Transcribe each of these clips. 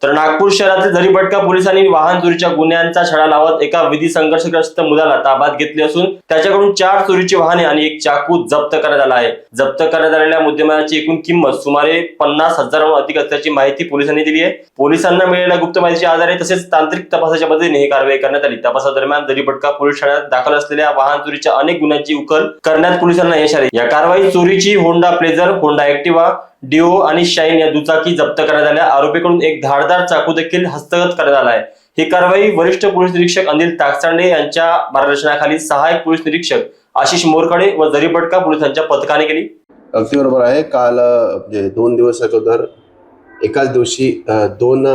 तर नागपूर शहरातील झरीपटका पोलिसांनी वाहन चोरीच्या गुन्ह्यांचा छडा लावत एका विधी संघर्षग्रस्त मुलाला ताब्यात घेतले असून त्याच्याकडून 4 चोरीची वाहने आणि एक चाकू जप्त करण्यात आला आहे। जप्त करण्यात आलेल्या मुद्देमालाची एकूण किंमत सुमारे 50,000हून अधिक असल्याची माहिती पोलिसांनी दिली आहे। पोलिसांना मिळालेल्या गुप्त माहितीच्या आधारे तसेच तांत्रिक तपासाच्या मदतीने ही कारवाई करण्यात आली। तपासादरम्यान झरीपटका पोलीस ठाण्यात दाखल असलेल्या वाहन चोरीच्या अनेक गुन्ह्यांची उकल करण्यात पोलिसांना यश आले। या कारवाईत चोरीची Honda Pleasure, Honda Activa, Dio आणि शाईन या दुचाकी जप्त करण्यात आल्या। आरोपीकडून एक धारदार चाकू देखील हस्तगत करण्यात आला आहे। ही कारवाई वरिष्ठ पोलीस निरीक्षक अनिल ताकसांडे यांच्या मार्गदर्शनाखाली सहाय्यक पोलीस निरीक्षक आशिष मोरकडे व झरीपटका पोलिसांच्या पथकाने केली। अगदी बरोबर आहे। काल म्हणजे 2 दिवस अगोदर एकाच दिवशी 2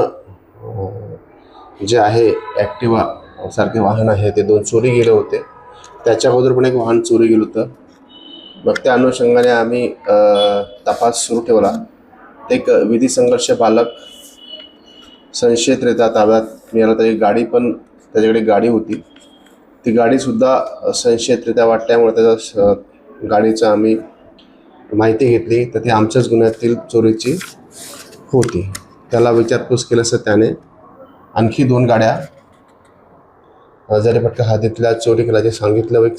जे आहे ॲक्टिवा सारखे वाहन आहे ते 2 चोरी गेले होते। त्याच्या अगोदर पण एक वाहन चोरी गेलं होतं। मग त्या अनुषंगाने आम्ही तपास सुरू ठेवला। एक विधी संघर्ष बालक संशयितरित्या ताब्यात मिळाला। त्याची गाडी पण त्याच्याकडे गाडी होती, ती गाडीसुद्धा संशयितरित्या वाटल्यामुळे त्याच्या गाडीचं आम्ही माहिती घेतली तर ती आमच्याच गुन्ह्यातील चोरीची होती। त्याला विचारपूस केली असता त्याने आणखी 2 गाड्या झरीपटका हद्दीतल्या चोरी केल्याचे सांगितलं व एक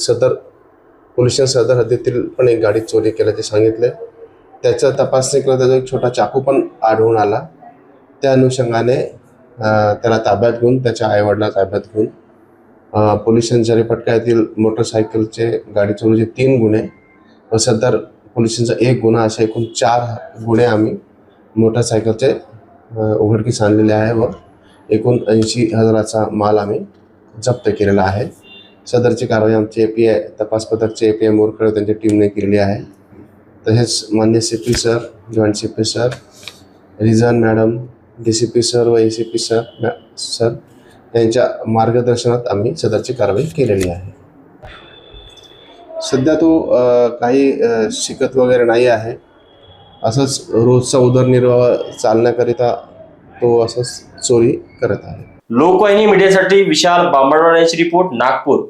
पोलीस सदर हद्दीतील पण एक गाडी चोरी केल्याचे सांगितले। त्याचा तपासणी केला, त्याचा एक छोटा चाकू पण आढळून आला। त्या अनुषंगाने त्याला ताब्यात घेऊन त्याच्या आईवडिलांना ताब्यात घेऊन पोलिसांनी झरीपटका येथील मोटरसायकलचे गाडी चोरीचे 3 गुन्हे व सदर पोलिसांचा 1 गुन्हा असे एकूण 4 गुन्हे आम्ही मोटरसायकलचे उघडकीस आणलेले आहे व एकूण 80,000चा माल आम्ही जप्त केलेला आहे। सदरची कारवाई आमचे API तपास पथकचे API मोरकडे त्यांच्या टीमने केलेली आहे। तसेच मान्य CP sir, joint CP sir, reason madam, DCP sir व ACP सर यांच्या मार्गदर्शनात आम्ही सदरची कारवाई केलेली आहे। सध्या तो काही शिकत वगैरे नाही आहे, असंच रोजचा उदरनिर्वाह चालण्याकरिता तो असंच चोरी करत आहे। लोकवाहिनी मीडियासाठी विशाल बांबडवाड यांची रिपोर्ट, नागपूर।